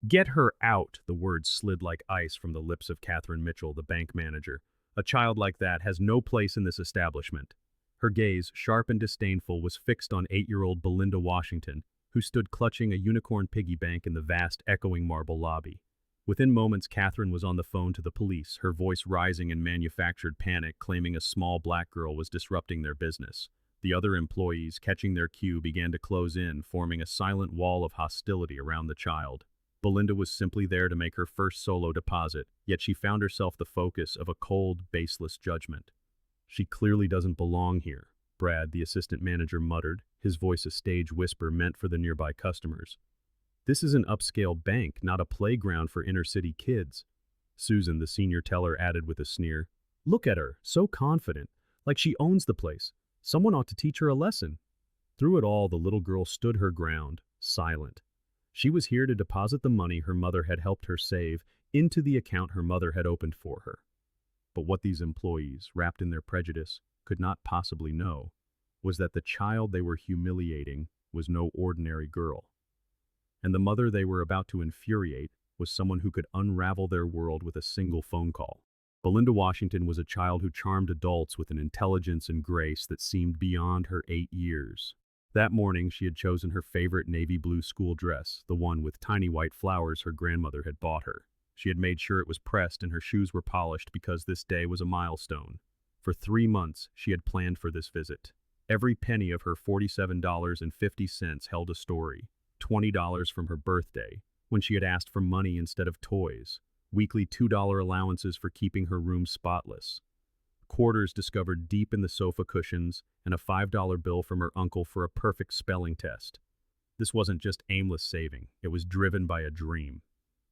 Get her out, the words slid like ice from the lips of Catherine Mitchell, the bank manager. A child like that has no place in this establishment. Her gaze, sharp and disdainful, was fixed on 8-year-old Belinda Washington, who stood clutching a unicorn piggy bank in the vast, echoing marble lobby. Within moments, Catherine was on the phone to the police, her voice rising in manufactured panic, claiming a small black girl was disrupting their business. The other employees, catching their cue, began to close in, forming a silent wall of hostility around the child. Belinda was simply there to make her first solo deposit, yet she found herself the focus of a cold, baseless judgment. She clearly doesn't belong here, Brad, the assistant manager, muttered, his voice a stage whisper meant for the nearby customers. This is an upscale bank, not a playground for inner-city kids. Susan, the senior teller, added with a sneer. Look at her, so confident, like she owns the place. Someone ought to teach her a lesson. Through it all, the little girl stood her ground, silent. She was here to deposit the money her mother had helped her save into the account her mother had opened for her. But what these employees, wrapped in their prejudice, could not possibly know was that the child they were humiliating was no ordinary girl. And the mother they were about to infuriate was someone who could unravel their world with a single phone call. Belinda Washington was a child who charmed adults with an intelligence and grace that seemed beyond her 8 years. That morning, she had chosen her favorite navy blue school dress, the one with tiny white flowers her grandmother had bought her. She had made sure it was pressed and her shoes were polished because this day was a milestone. For 3 months, she had planned for this visit. Every penny of her $47.50 held a story. $20 from her birthday, when she had asked for money instead of toys. Weekly $2 allowances for keeping her room spotless. Quarters discovered deep in the sofa cushions, and a $5 bill from her uncle for a perfect spelling test. This wasn't just aimless saving, it was driven by a dream.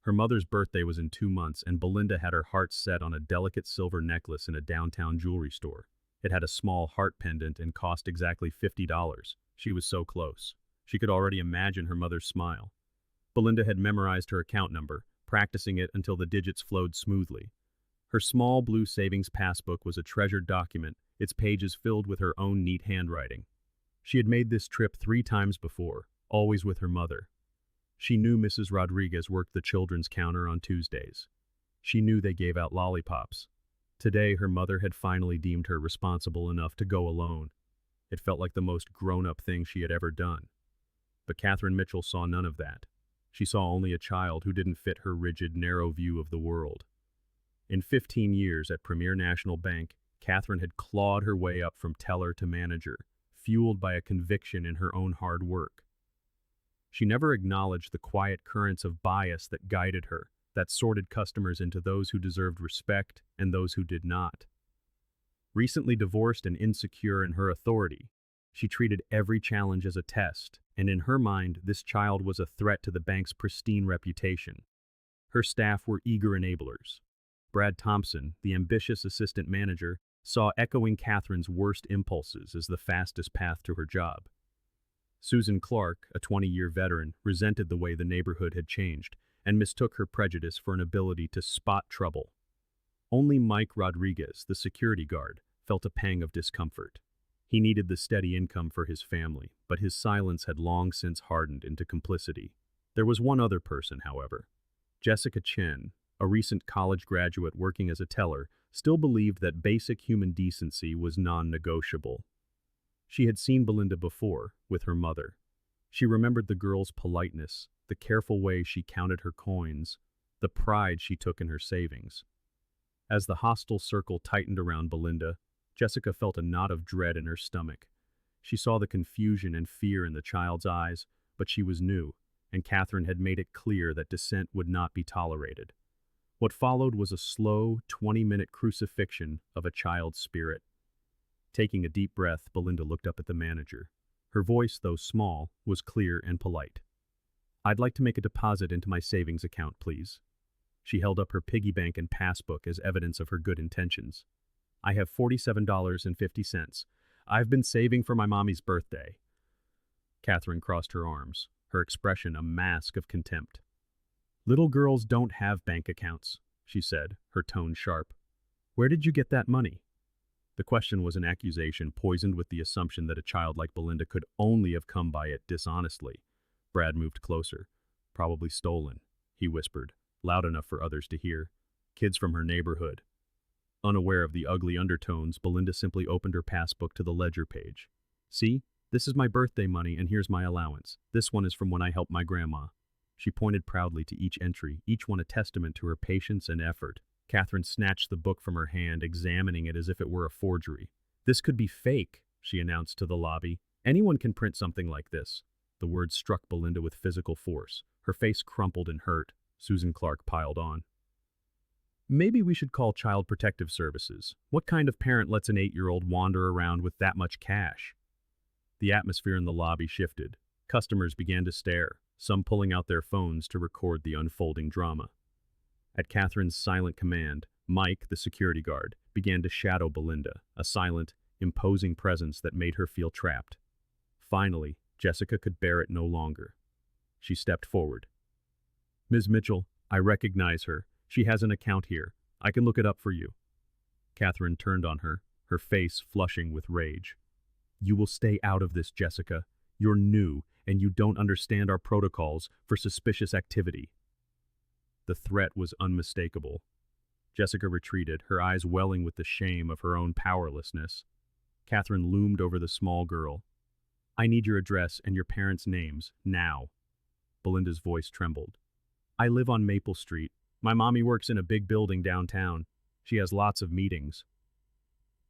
Her mother's birthday was in 2 months, and Belinda had her heart set on a delicate silver necklace in a downtown jewelry store. It had a small heart pendant and cost exactly $50. She was so close. She could already imagine her mother's smile. Belinda had memorized her account number, practicing it until the digits flowed smoothly. Her small blue savings passbook was a treasured document, its pages filled with her own neat handwriting. She had made this trip 3 times before, always with her mother. She knew Mrs. Rodriguez worked the children's counter on Tuesdays. She knew they gave out lollipops. Today, her mother had finally deemed her responsible enough to go alone. It felt like the most grown-up thing she had ever done. But Catherine Mitchell saw none of that. She saw only a child who didn't fit her rigid, narrow view of the world. In 15 years at Premier National Bank, Catherine had clawed her way up from teller to manager, fueled by a conviction in her own hard work. She never acknowledged the quiet currents of bias that guided her, that sorted customers into those who deserved respect and those who did not. Recently divorced and insecure in her authority, she treated every challenge as a test, and in her mind, this child was a threat to the bank's pristine reputation. Her staff were eager enablers. Brad Thompson, the ambitious assistant manager, saw echoing Catherine's worst impulses as the fastest path to her job. Susan Clark, a 20-year veteran, resented the way the neighborhood had changed and mistook her prejudice for an ability to spot trouble. Only Mike Rodriguez, the security guard, felt a pang of discomfort. He needed the steady income for his family, but his silence had long since hardened into complicity. There was one other person, however. Jessica Chen, a recent college graduate working as a teller, still believed that basic human decency was non-negotiable. She had seen Belinda before, with her mother. She remembered the girl's politeness, the careful way she counted her coins, the pride she took in her savings. As the hostile circle tightened around Belinda, Jessica felt a knot of dread in her stomach. She saw the confusion and fear in the child's eyes, but she was new, and Catherine had made it clear that dissent would not be tolerated. What followed was a slow, 20-minute crucifixion of a child's spirit. Taking a deep breath, Belinda looked up at the manager. Her voice, though small, was clear and polite. "I'd like to make a deposit into my savings account, please." She held up her piggy bank and passbook as evidence of her good intentions. "I have $47.50. I've been saving for my mommy's birthday." Catherine crossed her arms, her expression a mask of contempt. "Little girls don't have bank accounts," she said, her tone sharp. "Where did you get that money?" The question was an accusation poisoned with the assumption that a child like Belinda could only have come by it dishonestly. Brad moved closer. "Probably stolen." he whispered, loud enough for others to hear. Kids from her neighborhood. Unaware of the ugly undertones, Belinda simply opened her passbook to the ledger page. See? This is my birthday money and here's my allowance. This one is from when I helped my grandma. She pointed proudly to each entry, each one a testament to her patience and effort. Catherine snatched the book from her hand, examining it as if it were a forgery. This could be fake, she announced to the lobby. Anyone can print something like this. The words struck Belinda with physical force. Her face crumpled and hurt. Susan Clark piled on. Maybe we should call Child Protective Services. What kind of parent lets an 8-year-old wander around with that much cash? The atmosphere in the lobby shifted. Customers began to stare, some pulling out their phones to record the unfolding drama. At Catherine's silent command, Mike, the security guard, began to shadow Belinda, a silent, imposing presence that made her feel trapped. Finally, Jessica could bear it no longer. She stepped forward. Ms. Mitchell, I recognize her. She has an account here. I can look it up for you. Catherine turned on her, her face flushing with rage. You will stay out of this, Jessica. You're new, and you don't understand our protocols for suspicious activity. The threat was unmistakable. Jessica retreated, her eyes welling with the shame of her own powerlessness. Catherine loomed over the small girl. I need your address and your parents' names, now. Belinda's voice trembled. I live on Maple Street. My mommy works in a big building downtown. She has lots of meetings.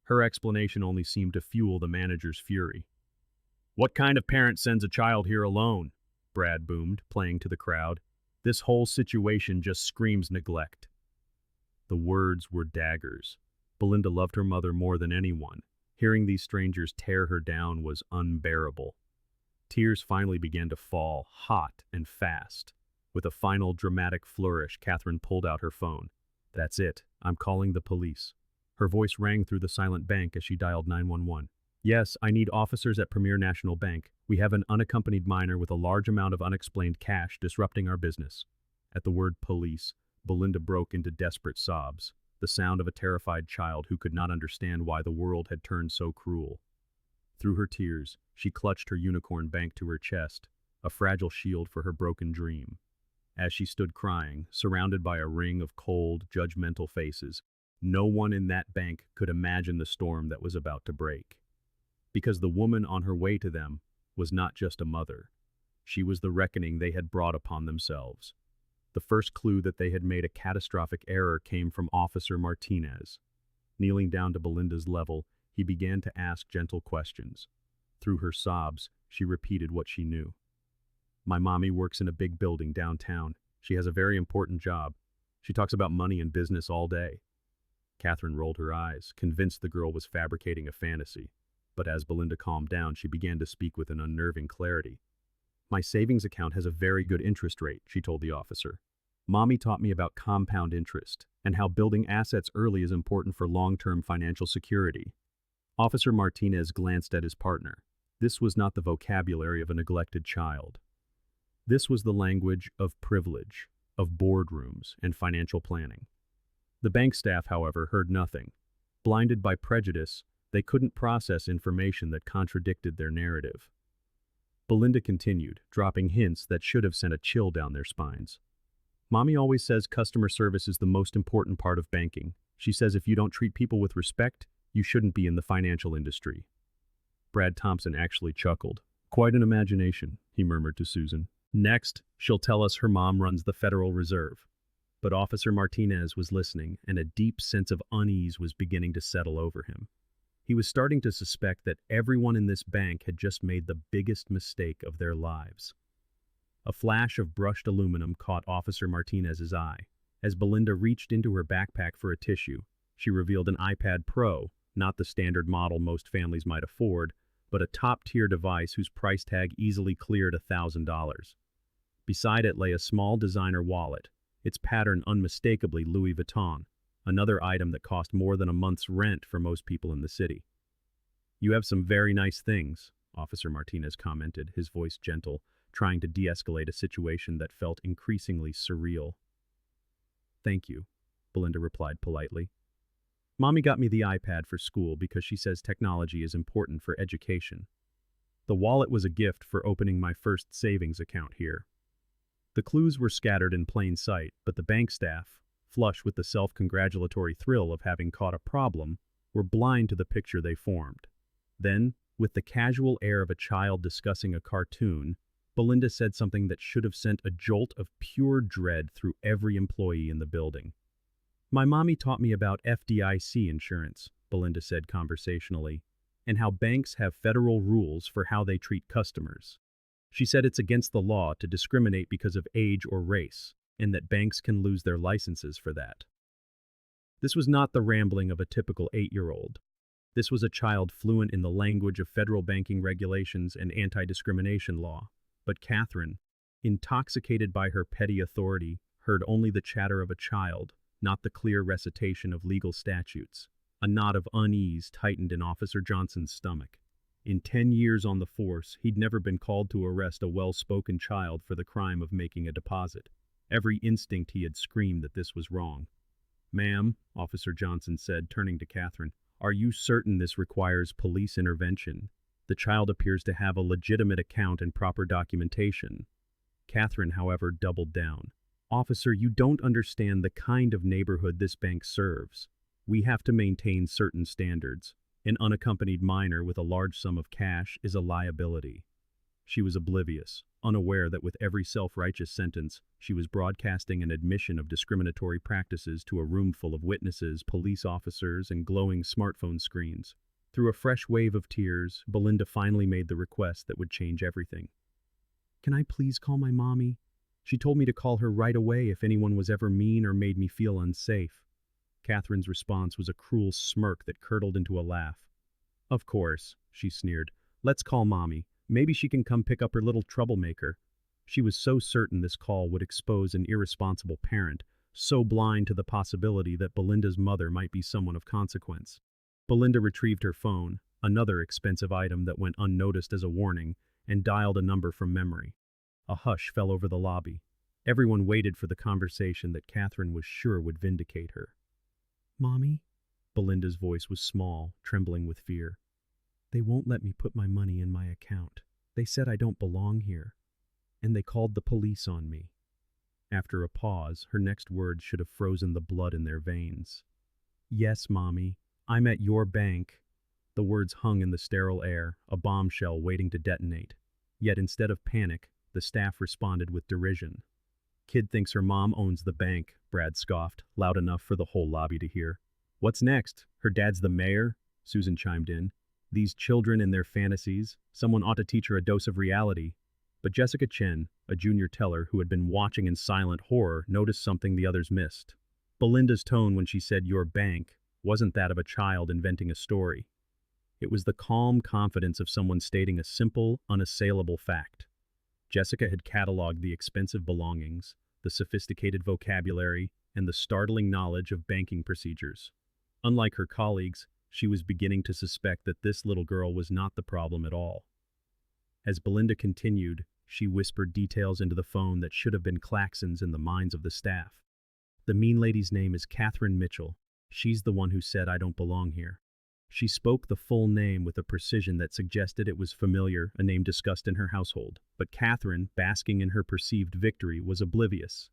Her explanation only seemed to fuel the manager's fury. What kind of parent sends a child here alone? Brad boomed, playing to the crowd. This whole situation just screams neglect. The words were daggers. Belinda loved her mother more than anyone. Hearing these strangers tear her down was unbearable. Tears finally began to fall, hot and fast. With a final dramatic flourish, Catherine pulled out her phone. That's it. I'm calling the police. Her voice rang through the silent bank as she dialed 911. Yes, I need officers at Premier National Bank. We have an unaccompanied minor with a large amount of unexplained cash disrupting our business. At the word police, Belinda broke into desperate sobs, the sound of a terrified child who could not understand why the world had turned so cruel. Through her tears, she clutched her unicorn bank to her chest, a fragile shield for her broken dream. As she stood crying, surrounded by a ring of cold, judgmental faces, no one in that bank could imagine the storm that was about to break. Because the woman on her way to them was not just a mother. She was the reckoning they had brought upon themselves. The first clue that they had made a catastrophic error came from Officer Martinez. Kneeling down to Belinda's level, he began to ask gentle questions. Through her sobs, she repeated what she knew. My mommy works in a big building downtown. She has a very important job. She talks about money and business all day. Catherine rolled her eyes, convinced the girl was fabricating a fantasy. But as Belinda calmed down, she began to speak with an unnerving clarity. My savings account has a very good interest rate, she told the officer. Mommy taught me about compound interest and how building assets early is important for long-term financial security. Officer Martinez glanced at his partner. This was not the vocabulary of a neglected child. This was the language of privilege, of boardrooms, and financial planning. The bank staff, however, heard nothing. Blinded by prejudice, they couldn't process information that contradicted their narrative. Belinda continued, dropping hints that should have sent a chill down their spines. Mommy always says customer service is the most important part of banking. She says if you don't treat people with respect, you shouldn't be in the financial industry. Brad Thompson actually chuckled. Quite an imagination, he murmured to Susan. Next, she'll tell us her mom runs the Federal Reserve. But Officer Martinez was listening, and a deep sense of unease was beginning to settle over him. He was starting to suspect that everyone in this bank had just made the biggest mistake of their lives. A flash of brushed aluminum caught Officer Martinez's eye. As Belinda reached into her backpack for a tissue, she revealed an iPad Pro, not the standard model most families might afford, but a top-tier device whose price tag easily cleared $1,000. Beside it lay a small designer wallet, its pattern unmistakably Louis Vuitton, another item that cost more than a month's rent for most people in the city. You have some very nice things, Officer Martinez commented, his voice gentle, trying to de-escalate a situation that felt increasingly surreal. Thank you, Belinda replied politely. Mommy got me the iPad for school because she says technology is important for education. The wallet was a gift for opening my first savings account here. The clues were scattered in plain sight, but the bank staff, flush with the self-congratulatory thrill of having caught a problem, were blind to the picture they formed. Then, with the casual air of a child discussing a cartoon, Belinda said something that should have sent a jolt of pure dread through every employee in the building. "My mommy taught me about FDIC insurance," Belinda said conversationally, "and how banks have federal rules for how they treat customers. She said it's against the law to discriminate because of age or race, and that banks can lose their licenses for that." This was not the rambling of a typical 8-year-old. This was a child fluent in the language of federal banking regulations and anti-discrimination law. But Catherine, intoxicated by her petty authority, heard only the chatter of a child, not the clear recitation of legal statutes. A knot of unease tightened in Officer Johnson's stomach. In 10 years on the force, he'd never been called to arrest a well-spoken child for the crime of making a deposit. Every instinct he had screamed that this was wrong. "Ma'am," Officer Johnson said, turning to Catherine, "are you certain this requires police intervention? The child appears to have a legitimate account and proper documentation." Catherine, however, doubled down. "Officer, you don't understand the kind of neighborhood this bank serves. We have to maintain certain standards. An unaccompanied minor with a large sum of cash is a liability." She was oblivious, unaware that with every self-righteous sentence, she was broadcasting an admission of discriminatory practices to a room full of witnesses, police officers, and glowing smartphone screens. Through a fresh wave of tears, Belinda finally made the request that would change everything. "Can I please call my mommy? She told me to call her right away if anyone was ever mean or made me feel unsafe." Catherine's response was a cruel smirk that curdled into a laugh. "Of course," she sneered. "Let's call Mommy. Maybe she can come pick up her little troublemaker." She was so certain this call would expose an irresponsible parent, so blind to the possibility that Belinda's mother might be someone of consequence. Belinda retrieved her phone, another expensive item that went unnoticed as a warning, and dialed a number from memory. A hush fell over the lobby. Everyone waited for the conversation that Catherine was sure would vindicate her. "Mommy?" Belinda's voice was small, trembling with fear. "They won't let me put my money in my account. They said I don't belong here. And they called the police on me." After a pause, her next words should have frozen the blood in their veins. "Yes, Mommy, I'm at your bank." The words hung in the sterile air, a bombshell waiting to detonate. Yet instead of panic, the staff responded with derision. "Kid thinks her mom owns the bank," Brad scoffed, loud enough for the whole lobby to hear. "What's next? Her dad's the mayor?" Susan chimed in. "These children and their fantasies, someone ought to teach her a dose of reality." But Jessica Chen, a junior teller who had been watching in silent horror, noticed something the others missed. Belinda's tone when she said "your bank" wasn't that of a child inventing a story. It was the calm confidence of someone stating a simple, unassailable fact. Jessica had cataloged the expensive belongings, the sophisticated vocabulary, and the startling knowledge of banking procedures. Unlike her colleagues, she was beginning to suspect that this little girl was not the problem at all. As Belinda continued, she whispered details into the phone that should have been klaxons in the minds of the staff. "The mean lady's name is Catherine Mitchell. She's the one who said I don't belong here." She spoke the full name with a precision that suggested it was familiar, a name discussed in her household. But Catherine, basking in her perceived victory, was oblivious.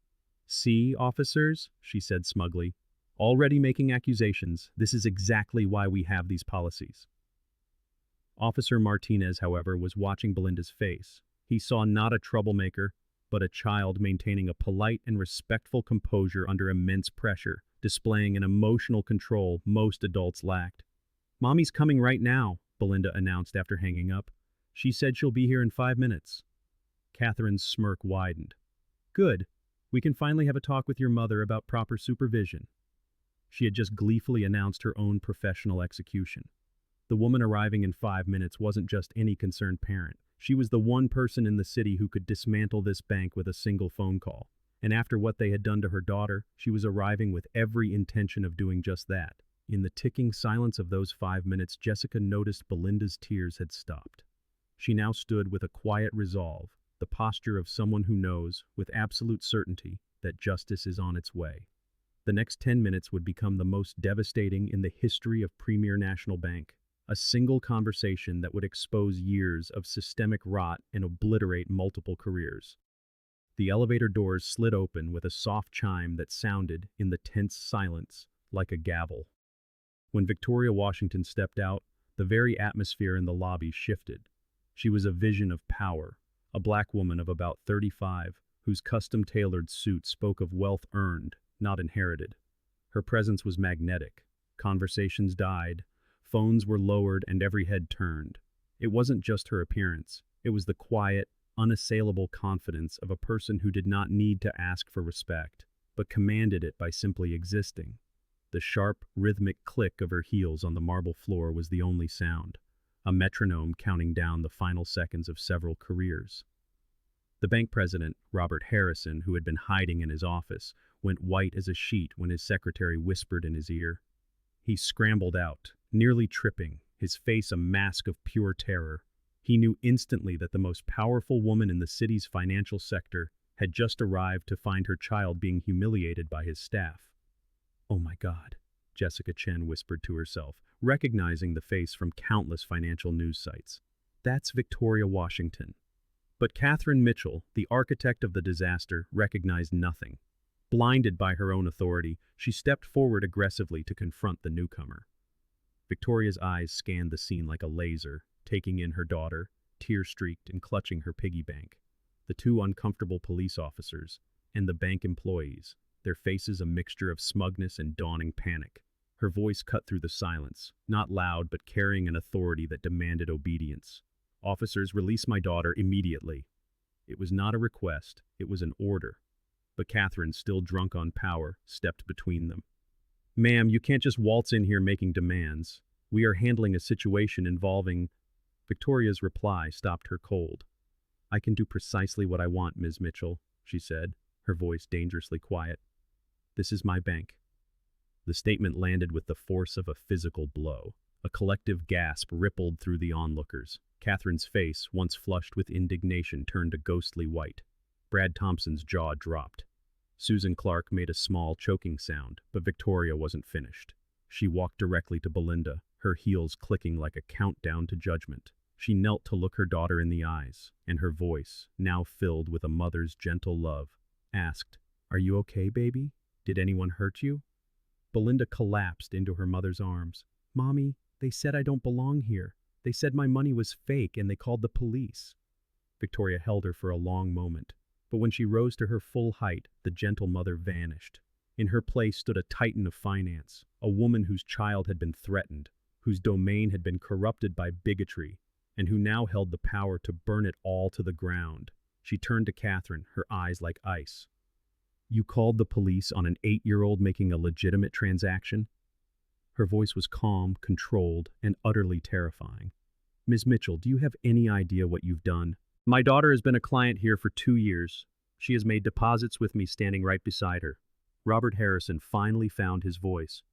"See, officers," she said smugly, "already making accusations. This is exactly why we have these policies." Officer Martinez, however, was watching Belinda's face. He saw not a troublemaker, but a child maintaining a polite and respectful composure under immense pressure, displaying an emotional control most adults lacked. "Mommy's coming right now," Belinda announced after hanging up. "She said she'll be here in 5 minutes. Catherine's smirk widened. "Good. We can finally have a talk with your mother about proper supervision." She had just gleefully announced her own professional execution. The woman arriving in 5 minutes wasn't just any concerned parent. She was the one person in the city who could dismantle this bank with a single phone call. And after what they had done to her daughter, she was arriving with every intention of doing just that. In the ticking silence of those 5 minutes, Jessica noticed Belinda's tears had stopped. She now stood with a quiet resolve, the posture of someone who knows, with absolute certainty, that justice is on its way. The next 10 minutes would become the most devastating in the history of Premier National Bank. A single conversation that would expose years of systemic rot and obliterate multiple careers. The elevator doors slid open with a soft chime that sounded, in the tense silence, like a gavel. When Victoria Washington stepped out, the very atmosphere in the lobby shifted. She was a vision of power, a black woman of about 35, whose custom-tailored suit spoke of wealth earned, not inherited. Her presence was magnetic. Conversations died, phones were lowered, and every head turned. It wasn't just her appearance. It was the quiet, unassailable confidence of a person who did not need to ask for respect, but commanded it by simply existing. The sharp, rhythmic click of her heels on the marble floor was the only sound, a metronome counting down the final seconds of several careers. The bank president, Robert Harrison, who had been hiding in his office, went white as a sheet when his secretary whispered in his ear. He scrambled out, nearly tripping, his face a mask of pure terror. He knew instantly that the most powerful woman in the city's financial sector had just arrived to find her child being humiliated by his staff. "Oh my God," Jessica Chen whispered to herself, recognizing the face from countless financial news sites. "That's Victoria Washington." But Catherine Mitchell, the architect of the disaster, recognized nothing. Blinded by her own authority, she stepped forward aggressively to confront the newcomer. Victoria's eyes scanned the scene like a laser, taking in her daughter, tear-streaked and clutching her piggy bank. The two uncomfortable police officers, and the bank employees, their faces a mixture of smugness and dawning panic. Her voice cut through the silence, not loud but carrying an authority that demanded obedience. "Officers, release my daughter immediately." It was not a request, it was an order. But Catherine, still drunk on power, stepped between them. "Ma'am, you can't just waltz in here making demands. We are handling a situation involving—" Victoria's reply stopped her cold. "I can do precisely what I want, Ms. Mitchell," she said, her voice dangerously quiet. "This is my bank." The statement landed with the force of a physical blow. A collective gasp rippled through the onlookers. Catherine's face, once flushed with indignation, turned a ghostly white. Brad Thompson's jaw dropped. Susan Clark made a small, choking sound, but Victoria wasn't finished. She walked directly to Belinda, her heels clicking like a countdown to judgment. She knelt to look her daughter in the eyes, and her voice, now filled with a mother's gentle love, asked, "Are you okay, baby? Did anyone hurt you?" Belinda collapsed into her mother's arms. "Mommy, they said I don't belong here. They said my money was fake and they called the police." Victoria held her for a long moment, but when she rose to her full height, the gentle mother vanished. In her place stood a titan of finance, a woman whose child had been threatened, whose domain had been corrupted by bigotry, and who now held the power to burn it all to the ground. She turned to Catherine, her eyes like ice. "You called the police on an 8-year-old making a legitimate transaction?" Her voice was calm, controlled, and utterly terrifying. "Ms. Mitchell, do you have any idea what you've done? My daughter has been a client here for 2 years. She has made deposits with me standing right beside her." Robert Harrison finally found his voice.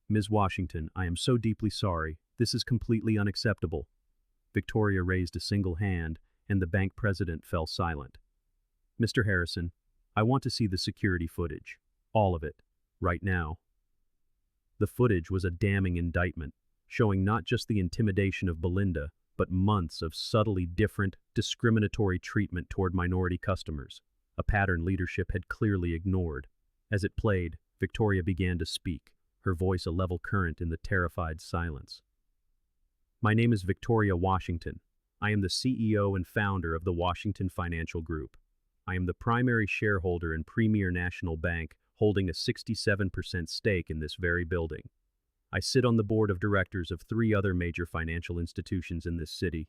"Ms. Washington, I am so deeply sorry. This is completely unacceptable." Victoria raised a single hand, and the bank president fell silent. "Mr. Harrison, I want to see the security footage. All of it. Right now." The footage was a damning indictment, showing not just the intimidation of Belinda, but months of subtly different, discriminatory treatment toward minority customers, a pattern leadership had clearly ignored. As it played, Victoria began to speak, her voice a level current in the terrified silence. "My name is Victoria Washington. I am the CEO and founder of the Washington Financial Group. I am the primary shareholder in Premier National Bank, holding a 67% stake in this very building. I sit on the board of directors of 3 other major financial institutions in this city."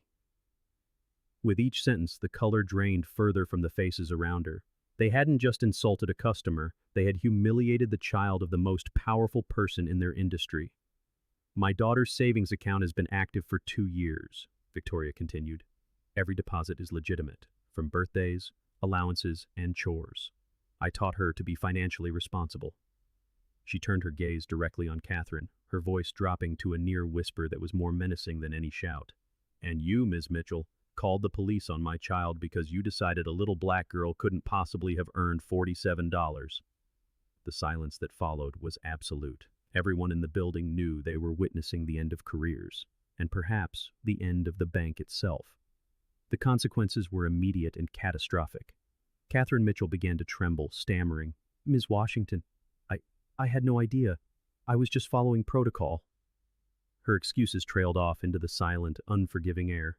With each sentence, the color drained further from the faces around her. They hadn't just insulted a customer, they had humiliated the child of the most powerful person in their industry. "My daughter's savings account has been active for 2 years, Victoria continued. "Every deposit is legitimate, from birthdays, allowances, and chores. I taught her to be financially responsible." She turned her gaze directly on Catherine, her voice dropping to a near whisper that was more menacing than any shout. "And you, Ms. Mitchell, called the police on my child because you decided a little black girl couldn't possibly have earned $47. The silence that followed was absolute. Everyone in the building knew they were witnessing the end of careers, and perhaps the end of the bank itself. The consequences were immediate and catastrophic. Catherine Mitchell began to tremble, stammering. Ms. Washington, I, I had no idea. I was just following protocol. Her excuses trailed off into the silent, unforgiving air.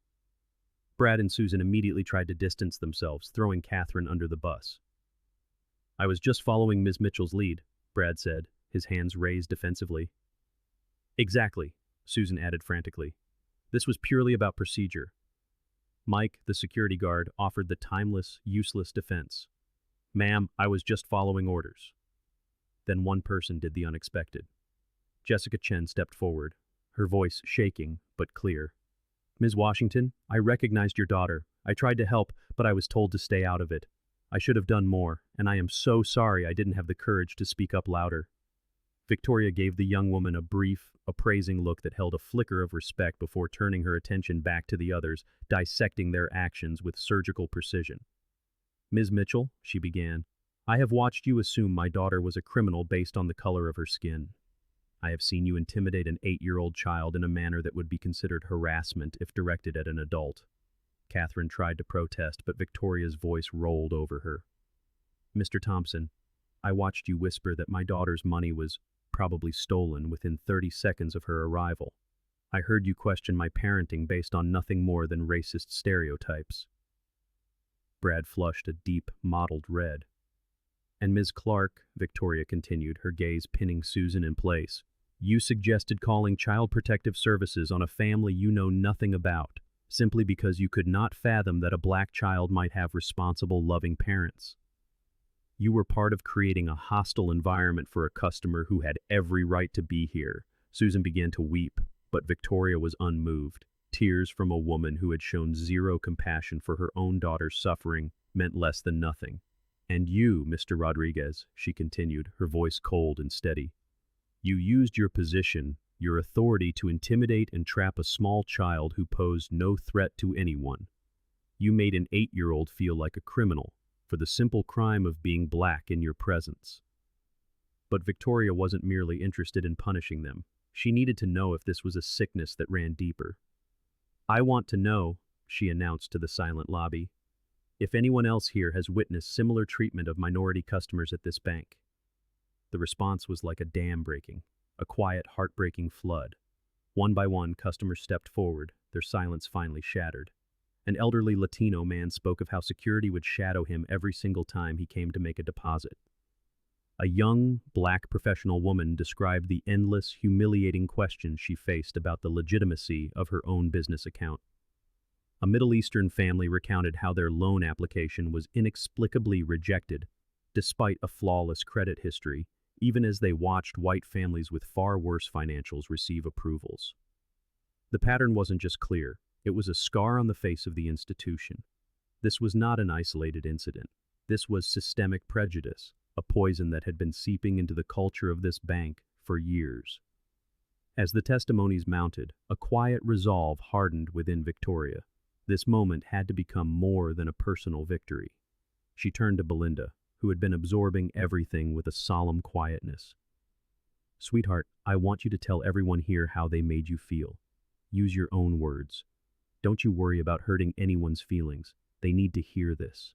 Brad and Susan immediately tried to distance themselves, throwing Catherine under the bus. I was just following Ms. Mitchell's lead, Brad said, his hands raised defensively. Exactly, Susan added frantically. This was purely about procedure. Mike, the security guard, offered the timeless, useless defense. Ma'am, I was just following orders. Then one person did the unexpected. Jessica Chen stepped forward, her voice shaking but clear. Ms. Washington, I recognized your daughter. I tried to help, but I was told to stay out of it. I should have done more, and I am so sorry I didn't have the courage to speak up louder. Victoria gave the young woman a brief, appraising look that held a flicker of respect before turning her attention back to the others, dissecting their actions with surgical precision. Ms. Mitchell, she began, I have watched you assume my daughter was a criminal based on the color of her skin. I have seen you intimidate an 8-year-old child in a manner that would be considered harassment if directed at an adult. Catherine tried to protest, but Victoria's voice rolled over her. Mr. Thompson, I watched you whisper that my daughter's money was probably stolen within 30 seconds of her arrival. I heard you question my parenting based on nothing more than racist stereotypes. Brad flushed a deep, mottled red. And Ms. Clark, Victoria continued, her gaze pinning Susan in place, you suggested calling Child Protective Services on a family you know nothing about, simply because you could not fathom that a black child might have responsible, loving parents. You were part of creating a hostile environment for a customer who had every right to be here. Susan began to weep, but Victoria was unmoved. Tears from a woman who had shown zero compassion for her own daughter's suffering meant less than nothing. And you, Mr. Rodriguez, she continued, her voice cold and steady. You used your position, your authority to intimidate and trap a small child who posed no threat to anyone. You made an 8-year-old feel like a criminal for the simple crime of being black in your presence. But Victoria wasn't merely interested in punishing them. She needed to know if this was a sickness that ran deeper. I want to know, she announced to the silent lobby, if anyone else here has witnessed similar treatment of minority customers at this bank. The response was like a dam breaking, a quiet, heartbreaking flood. One by one, customers stepped forward, their silence finally shattered. An elderly Latino man spoke of how security would shadow him every single time he came to make a deposit. A young, black professional woman described the endless, humiliating questions she faced about the legitimacy of her own business account. A Middle Eastern family recounted how their loan application was inexplicably rejected, despite a flawless credit history, even as they watched white families with far worse financials receive approvals. The pattern wasn't just clear, it was a scar on the face of the institution. This was not an isolated incident. This was systemic prejudice, a poison that had been seeping into the culture of this bank for years. As the testimonies mounted, a quiet resolve hardened within Victoria. This moment had to become more than a personal victory. She turned to Belinda, who had been absorbing everything with a solemn quietness. Sweetheart, I want you to tell everyone here how they made you feel. Use your own words. Don't you worry about hurting anyone's feelings. They need to hear this.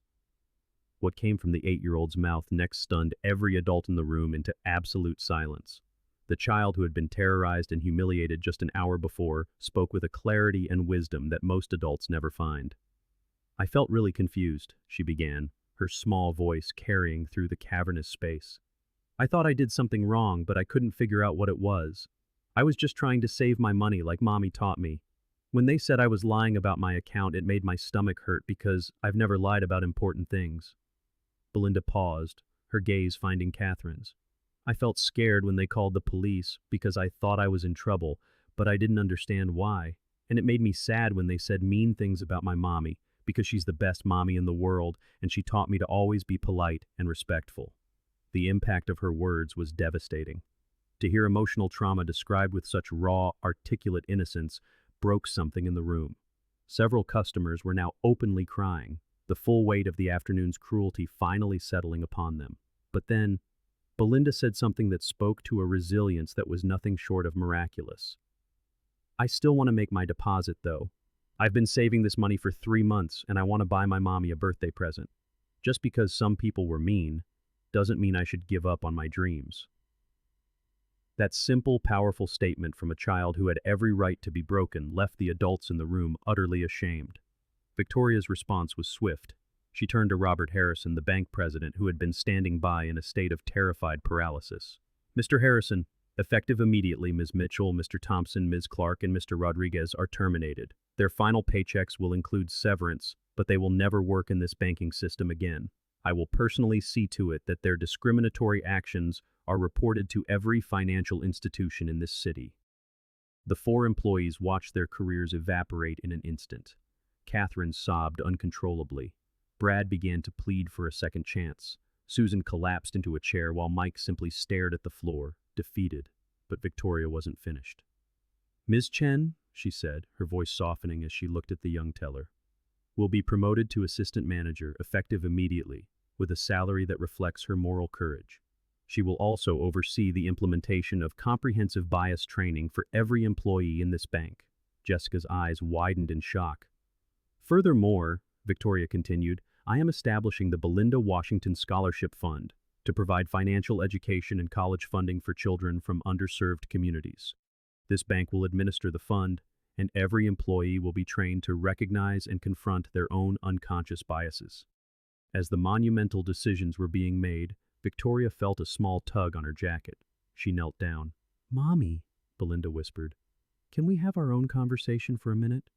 What came from the 8-year-old's mouth next stunned every adult in the room into absolute silence. The child who had been terrorized and humiliated just an hour before spoke with a clarity and wisdom that most adults never find. I felt really confused, she began, her small voice carrying through the cavernous space. I thought I did something wrong, but I couldn't figure out what it was. I was just trying to save my money like Mommy taught me. When they said I was lying about my account, it made my stomach hurt because I've never lied about important things. Belinda paused, her gaze finding Catherine's. I felt scared when they called the police because I thought I was in trouble, but I didn't understand why. And it made me sad when they said mean things about my mommy because she's the best mommy in the world and she taught me to always be polite and respectful. The impact of her words was devastating. To hear emotional trauma described with such raw, articulate innocence broke something in the room. Several customers were now openly crying, the full weight of the afternoon's cruelty finally settling upon them. But then, Belinda said something that spoke to a resilience that was nothing short of miraculous. I still want to make my deposit, though. I've been saving this money for 3 months, and I want to buy my mommy a birthday present. Just because some people were mean doesn't mean I should give up on my dreams. That simple, powerful statement from a child who had every right to be broken left the adults in the room utterly ashamed. Victoria's response was swift. She turned to Robert Harrison, the bank president, who had been standing by in a state of terrified paralysis. "Mr. Harrison, effective immediately, Ms. Mitchell, Mr. Thompson, Ms. Clark, and Mr. Rodriguez are terminated. Their final paychecks will include severance, but they will never work in this banking system again. I will personally see to it that their discriminatory actions are reported to every financial institution in this city." The four employees watched their careers evaporate in an instant. Catherine sobbed uncontrollably. Brad began to plead for a second chance. Susan collapsed into a chair while Mike simply stared at the floor, defeated. But Victoria wasn't finished. "Ms. Chen," she said, her voice softening as she looked at the young teller, "will be promoted to assistant manager, effective immediately, with a salary that reflects her moral courage. She will also oversee the implementation of comprehensive bias training for every employee in this bank." Jessica's eyes widened in shock. "Furthermore," Victoria continued, "I am establishing the Belinda Washington Scholarship Fund to provide financial education and college funding for children from underserved communities. This bank will administer the fund, and every employee will be trained to recognize and confront their own unconscious biases." As the monumental decisions were being made, Victoria felt a small tug on her jacket. She knelt down. "Mommy," Belinda whispered, "can we have our own conversation for a minute?"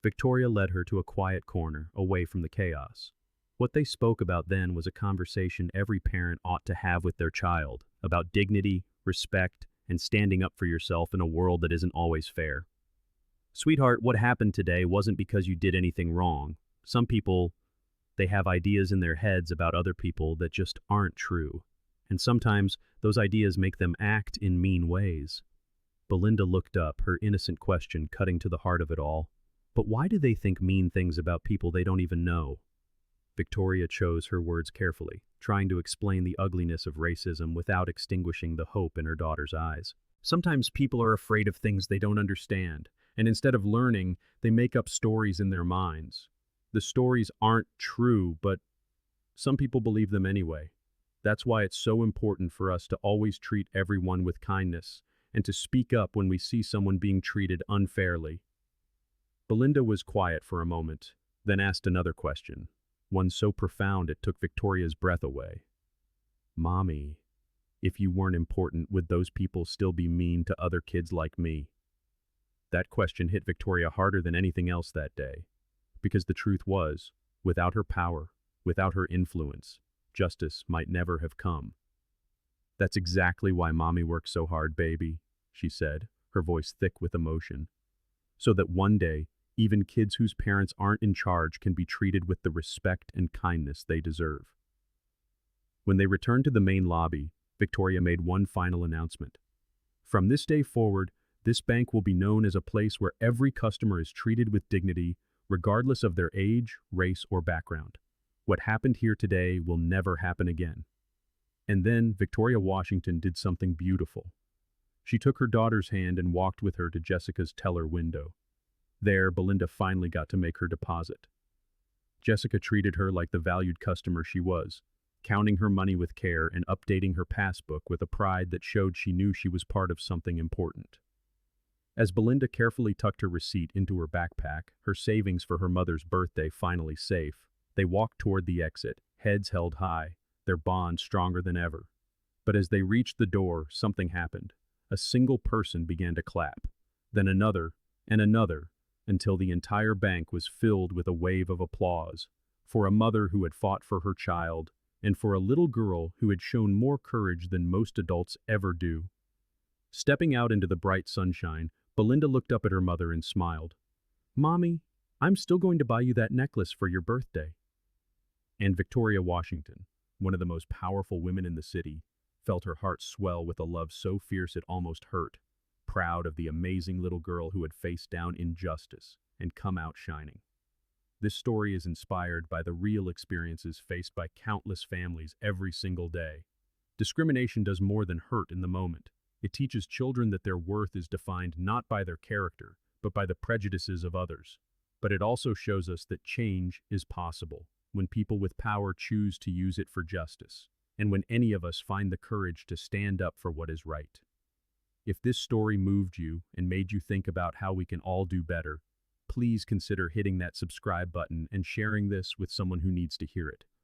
Victoria led her to a quiet corner, away from the chaos. What they spoke about then was a conversation every parent ought to have with their child, about dignity, respect, and standing up for yourself in a world that isn't always fair. "Sweetheart, what happened today wasn't because you did anything wrong. Some people, they have ideas in their heads about other people that just aren't true. And sometimes those ideas make them act in mean ways." Belinda looked up, her innocent question cutting to the heart of it all. "But why do they think mean things about people they don't even know?" Victoria chose her words carefully, trying to explain the ugliness of racism without extinguishing the hope in her daughter's eyes. "Sometimes people are afraid of things they don't understand, and instead of learning, they make up stories in their minds. The stories aren't true, but some people believe them anyway. That's why it's so important for us to always treat everyone with kindness, and to speak up when we see someone being treated unfairly." Belinda was quiet for a moment, then asked another question, one so profound it took Victoria's breath away. "Mommy, if you weren't important, would those people still be mean to other kids like me?" That question hit Victoria harder than anything else that day, because the truth was, without her power, without her influence, justice might never have come. "That's exactly why Mommy works so hard, baby," she said, her voice thick with emotion. "So that one day, even kids whose parents aren't in charge can be treated with the respect and kindness they deserve." When they returned to the main lobby, Victoria made one final announcement. "From this day forward, this bank will be known as a place where every customer is treated with dignity, regardless of their age, race, or background. What happened here today will never happen again." And then Victoria Washington did something beautiful. She took her daughter's hand and walked with her to Jessica's teller window. There, Belinda finally got to make her deposit. Jessica treated her like the valued customer she was, counting her money with care and updating her passbook with a pride that showed she knew she was part of something important. As Belinda carefully tucked her receipt into her backpack, her savings for her mother's birthday finally safe, they walked toward the exit, heads held high, their bond stronger than ever. But as they reached the door, something happened. A single person began to clap, then another, and another, until the entire bank was filled with a wave of applause, for a mother who had fought for her child, and for a little girl who had shown more courage than most adults ever do. Stepping out into the bright sunshine, Belinda looked up at her mother and smiled. "Mommy, I'm still going to buy you that necklace for your birthday." And Victoria Washington, one of the most powerful women in the city, felt her heart swell with a love so fierce it almost hurt, proud of the amazing little girl who had faced down injustice and come out shining. This story is inspired by the real experiences faced by countless families every single day. Discrimination does more than hurt in the moment. It teaches children that their worth is defined not by their character, but by the prejudices of others. But it also shows us that change is possible. when people with power choose to use it for justice, and when any of us find the courage to stand up for what is right. If this story moved you and made you think about how we can all do better, please consider hitting that subscribe button and sharing this with someone who needs to hear it.